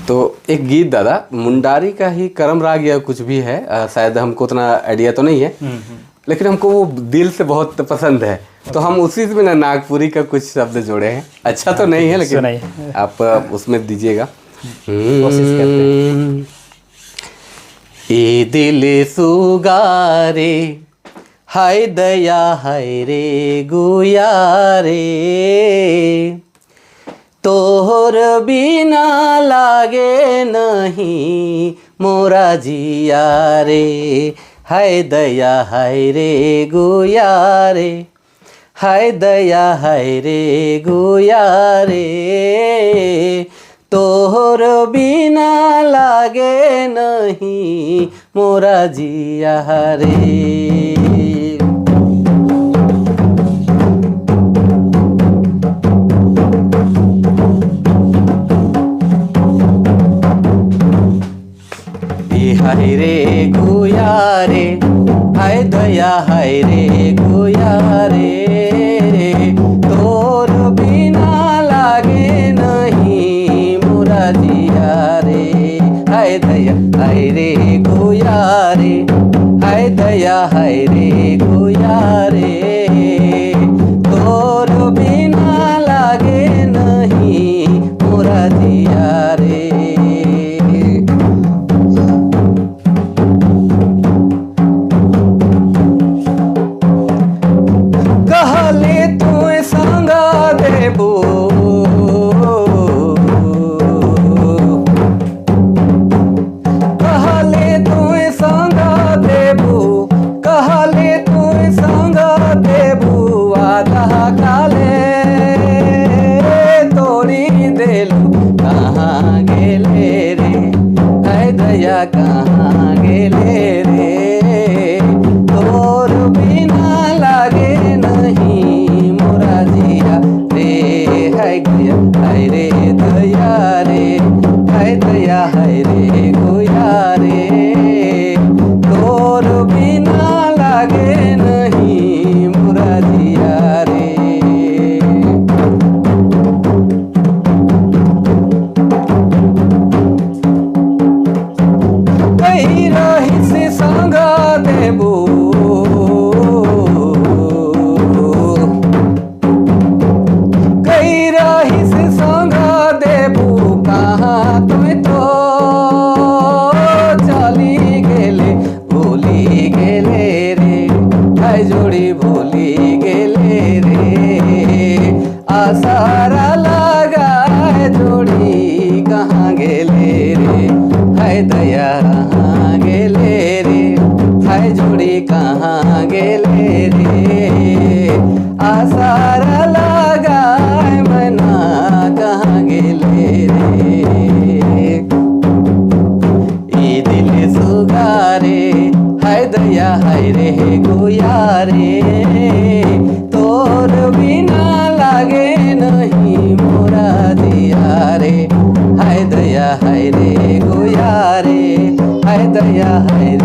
तो एक गीत दादा मुंडारी का ही करम राग या कुछ भी है, शायद हमको उतना आइडिया तो नहीं है, लेकिन हमको वो दिल से बहुत पसंद है, तो हम उसी में ना नागपुरी का कुछ शब्द जोड़े हैं। अच्छा तो नहीं है लेकिन आप उसमें दीजिएगा। कोशिश करते हैं। ए दिल सुगारे हाय दया हाय रे गुया रे, तोहर बिना लागे नहीं मोरा जिया रे, हाय दया हाय रे गुया रे, हाय दया हाय रे गुया रे, तोहर बिना लागे नहीं मोरा जिया रे। हाय रे गुया रे, हाय दया हाय रे गुया रे, तोर बिना लागे नहीं मोरा जिया रे, हाय दया हाय रे गुया रे, हाय दया हाय रे गुया रे, तोर बिना लागे नहीं मोरा जिया रे। कहाँ गेले रे, तोर बिना लागे नहीं मोरा जिया रे, हाय गया हाय रे दया रे, हाय दया हाय रे गुया रे, तोर बिना लागे नहीं मोरा जिया रे। कहीं रही से संग देबू, कहीं रही से संग देबू, कहाँ तुम तो चली गेले भूली गेले रे, हाय जोड़ी भूली गेले रे, आसारा लगा जोड़ी कहाँ गेले रे, हाय दया कहाँ गेले रे, हाय जोड़ी कहाँ गेले रे, आसारा लगा मना कहाँ गेले रे, ये दिल सुगारे हाय दया हाय रे गुया रे, तोर बिना लागे नहीं मोरा दिया रे, हाय दया हाय रे गुया रे, हाय दया हाय